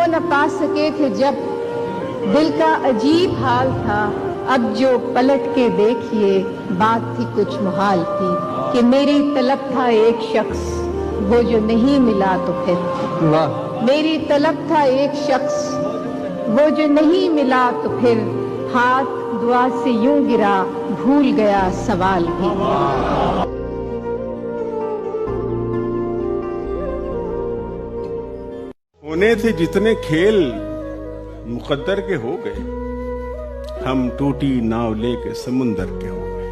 न पा सके थे जब दिल का अजीब हाल था। अब जो पलट के देखिए बात थी कुछ मुहाल की, कि मेरी तलब था एक शख्स वो जो नहीं मिला तो फिर, मेरी तलब था एक शख्स वो जो नहीं मिला तो फिर, हाथ दुआ से यूं गिरा भूल गया सवाल भी। होने थे जितने खेल मुकद्दर के हो गए, हम टूटी नाव लेके समुंदर के हो गए।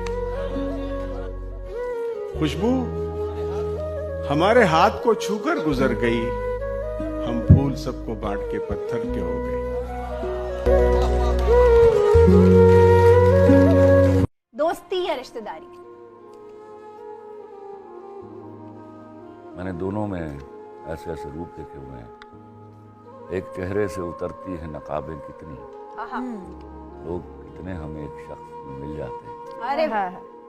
खुशबू हमारे हाथ को छूकर गुजर गई, हम फूल सबको बांट के पत्थर के हो गए। दोस्ती या रिश्तेदारी? मैंने दोनों में ऐसे ऐसे रूप देखे हुए हैं। एक चेहरे से उतरती है नकाबें कितनी, लोग कितने हमें एक शख्स में मिल जाते हैं। अरे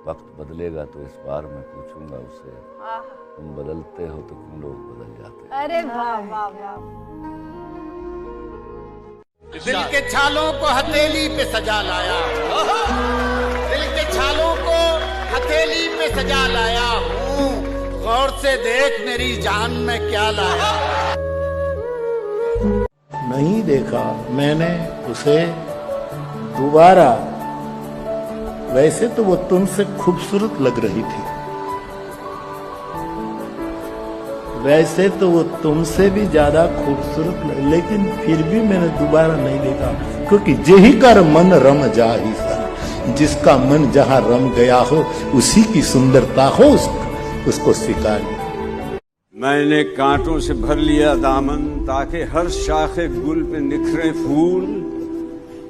वक्त बदलेगा तो इस बार मैं पूछूंगा उससे, तुम बदलते हो तो क्यों लोग बदल जाते हैं। अरे वाह वाह वाह। दिल के छालों को हथेली पे सजा लाया, दिल के छालों को हथेली पे सजा लाया हूँ, गौर से देख मेरी जान में क्या लाया। नहीं देखा मैंने उसे दोबारा, वैसे तो वो तुमसे खूबसूरत लग रही थी, वैसे तो वो तुमसे भी ज्यादा खूबसूरत, लेकिन फिर भी मैंने दोबारा नहीं देखा, क्योंकि जेही कर मन रम जाही सा, जिसका मन जहां रम गया हो उसी की सुंदरता हो उसको स्वीकार। मैंने कांटों से भर लिया दामन, ताकि हर शाखे गुल पे निखरे फूल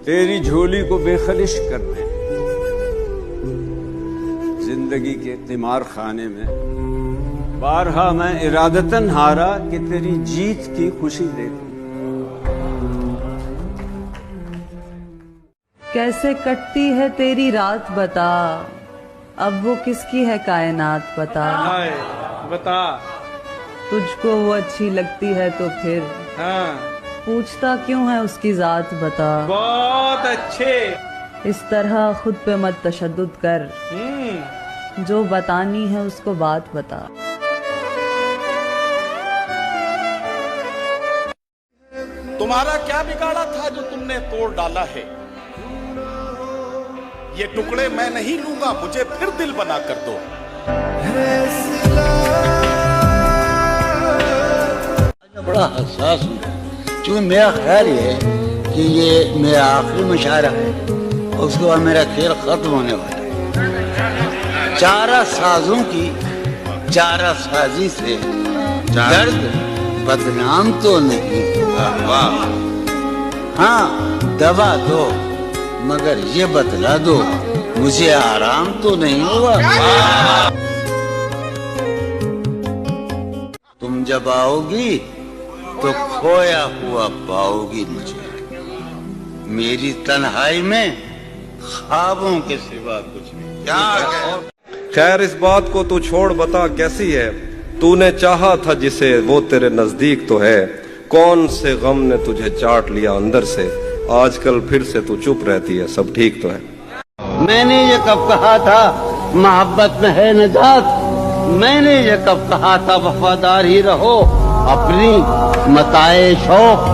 तेरी झोली को बेखलिश कर दे। जिंदगी के तिमार खाने में बारहा मैं इरादतन हारा कि तेरी जीत की खुशी देखूं। कैसे कटती है तेरी रात बता, अब वो किसकी है कायनात बता। बता तुझको वो अच्छी लगती है तो फिर पूछता क्यों है उसकी जात बता। बहुत अच्छे। इस तरह खुद पे मत तशद्दुद कर, जो बतानी है उसको बात बता। तुम्हारा क्या बिगाड़ा था जो तुमने तोड़ डाला है, ये टुकड़े मैं नहीं लूंगा, मुझे फिर दिल बना कर दो। बड़ा हसास हूँ, क्योंकि मेरा ख्याल ये है कि ये मेरा आखिरी मुशायरा है और उसके बाद मेरा खेल खत्म होने वाला है। चारा साजों की चारा साजी से दर्द बदनाम तो नहीं, हाँ दबा दो मगर ये बतला दो मुझे आराम तो नहीं हुआ। तुम जब आओगी तो खोया हुआ पाओगी मुझे, मेरी तन्हाई में ख्वाबों के सिवा कुछ नहीं। खैर इस बात को तू छोड़, बता कैसी है, तूने चाहा था जिसे वो तेरे नजदीक तो है, कौन से गम ने तुझे चाट लिया अंदर से, आजकल फिर से तू चुप रहती है, सब ठीक तो है। मैंने ये कब कहा था मोहब्बत में है नजात, मैंने ये कब कहा था वफादार ही रहो, अपनी मताए शौक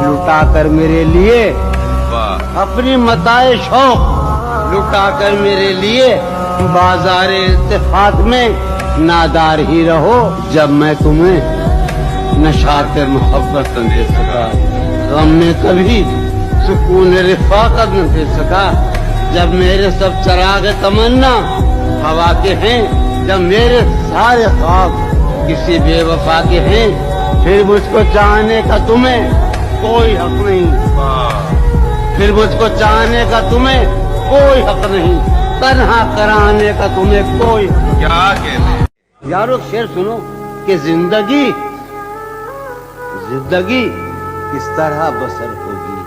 लुटा कर मेरे लिए, अपनी मताए शौक लुटा कर मेरे लिए, बाजार इत्तेफाक में नादार ही रहो। जब मैं तुम्हें नशाते मोहब्बत न दे सका, गम में कभी सुकून रिफाकत न दे सका, जब मेरे सब चराग तमन्ना हवा के हैं, जब मेरे सारे ख्वाब किसी बेवफा के हैं, फिर मुझको चाहने का तुम्हें कोई हक नहीं, फिर मुझको चाहने का तुम्हें कोई हक नहीं, तन्हा कराने का तुम्हें कोई क्या कहते। यारो शेर सुनो कि जिंदगी जिंदगी किस तरह बसर होगी,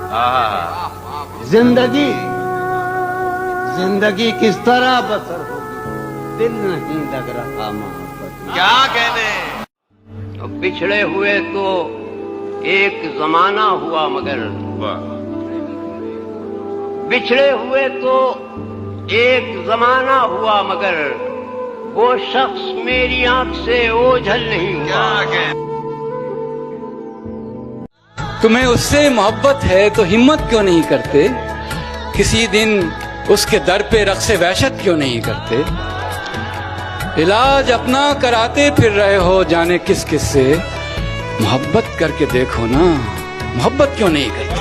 जिंदगी जिंदगी किस तरह बसर होगी, दिल नहीं लग रहा मोहब्बत। क्या कहने। तो बिछड़े हुए तो एक जमाना हुआ मगर बिछड़े हुए तो एक जमाना हुआ मगर वो शख्स मेरी आंख से ओझल नहीं हुआ। तुम्हें उससे मोहब्बत है तो हिम्मत क्यों नहीं करते? किसी दिन उसके दर पे रक्से वहशत क्यों नहीं करते? इलाज अपना कराते फिर रहे हो जाने किस किस से। मोहब्बत करके देखो ना, मोहब्बत क्यों नहीं करते?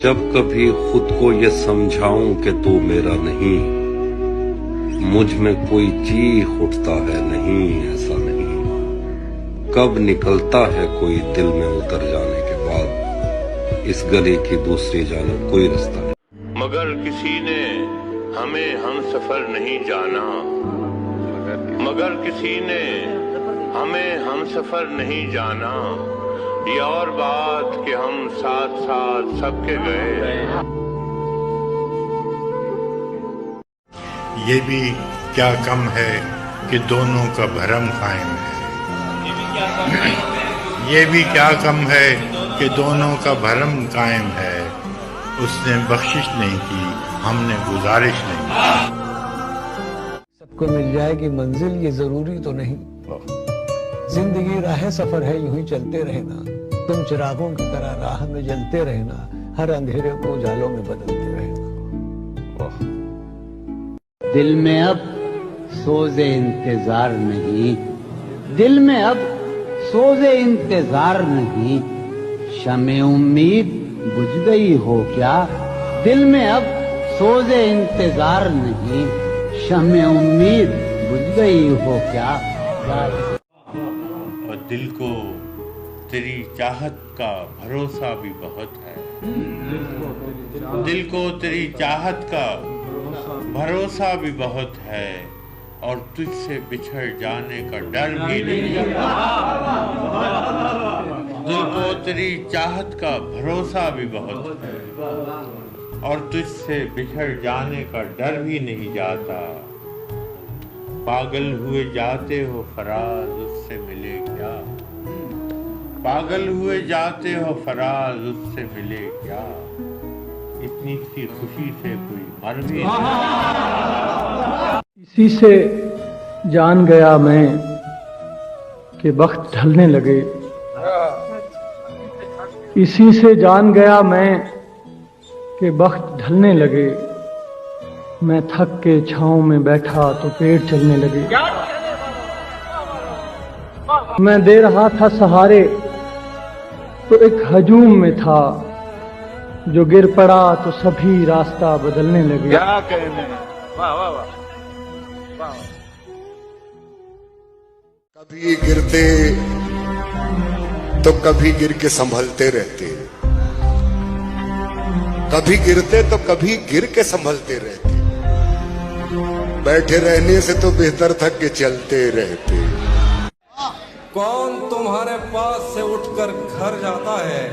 जब कभी खुद को ये समझाऊं कि तू मेरा नहीं, मुझ में कोई चीख उठता है नहीं ऐसा नहीं। कब निकलता है कोई दिल में उतर जाने के बाद, इस गली की दूसरी जानब कोई रास्ता नहीं। मगर किसी ने हमें हम सफर नहीं जाना, मगर किसी ने हमें हम सफर नहीं जाना। ये और बात कि हम साथ साथ सबके गए। ये भी क्या कम है कि दोनों का भरम कायम है। ये भी क्या कम है कि दोनों का भरम कायम है। उसने बख्शिश नहीं की, हमने गुजारिश नहीं की। सबको मिल जाएगी मंजिल ये जरूरी तो नहीं। जिंदगी राह सफर है, यूं ही चलते रहना। तुम चिरागों की तरह राह में जलते रहना, हर अंधेरे को उजालों में बदलते रहना। दिल में अब सोज़े इंतजार नहीं, दिल में अब सोज़े इंतजार नहीं। शमे उम्मीद बुझ गई हो क्या? दिल में अब सोज़े इंतजार नहीं, शमे उम्मीद बुझ गई हो क्या? और दिल को तेरी चाहत का भरोसा भी बहुत है। दिल को तेरी चाहत का भरोसा भी बहुत है, और तुझसे बिछड़ जाने का डर भी नहीं। दिल को तेरी चाहत का भरोसा भी बहुत है, और तुझसे बिछड़ जाने का डर भी नहीं जाता। पागल हुए जाते हो फराज, उससे मिले क्या? पागल हुए जाते हो फराज, उससे मिले क्या? इतनी सी खुशी से कोई मर भी नहीं। इसी से जान गया मैं कि वक्त ढलने लगे। इसी से जान गया मैं कि वक्त ढलने लगे। मैं थक के छांव में बैठा तो पेड़ चलने लगे। मैं दे रहा था सहारे तो एक हजूम में था, जो गिर पड़ा तो सभी रास्ता बदलने लगे। क्या कहने, वाह वाह वाह। कभी गिरते तो कभी गिर के संभलते रहते, कभी गिरते तो कभी गिर के संभलते रहते। बैठे रहने से तो बेहतर था कि चलते रहते। कौन तुम्हारे पास से उठकर घर जाता है?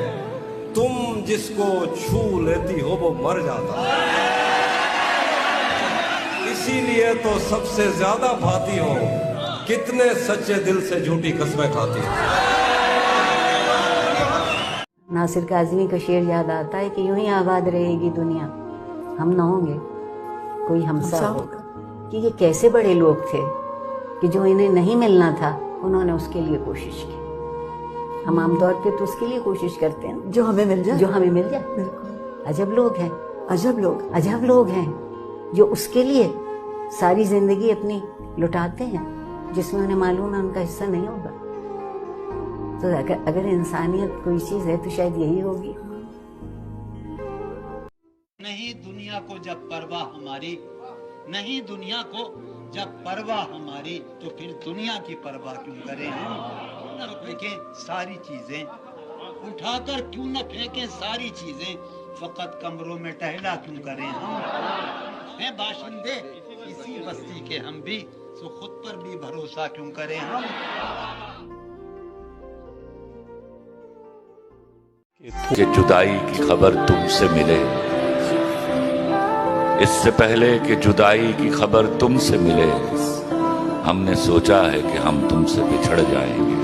तुम जिसको छू लेती हो वो मर जाता है। इसीलिए तो सबसे ज्यादा भाती हो, कितने सच्चे दिल से झूठी कस्में खाती हो। नासिर काज़मी का शेर याद आता है कि यूं ही आबाद रहेगी दुनिया, हम न होंगे कोई हमसा होगा। कि ये कैसे बड़े लोग थे कि जो इन्हें नहीं मिलना था उन्होंने उसके लिए कोशिश की। हम आमतौर पे तो उसके लिए कोशिश करते हैं जो हमें मिल जाए, जो हमें मिल जाए। बिल्कुल। अजब लोग हैं, अजब लोग हैं जो उसके लिए सारी जिंदगी अपनी लुटाते हैं जिसमें उन्हें मालूम है उनका हिस्सा नहीं होगा। तो अगर इंसानियत कोई चीज है तो शायद यही होगी। नहीं दुनिया को जब परवाह हमारी, नहीं दुनिया को जब परवाह हमारी, तो फिर दुनिया की परवाह क्यों करें हम? क्यों न फेंकें सारी चीजें, उठाकर क्यों न फेंकें सारी चीजें, फकत कमरों में टहला क्यों करें हम? हैं बाशिंदे इसी बस्ती के हम भी, तो खुद पर भी भरोसा क्यों करें हम? कि जुदाई की खबर तुमसे मिले, इससे पहले कि जुदाई की खबर तुमसे मिले, हमने सोचा है कि हम तुमसे बिछड़ जाएंगे।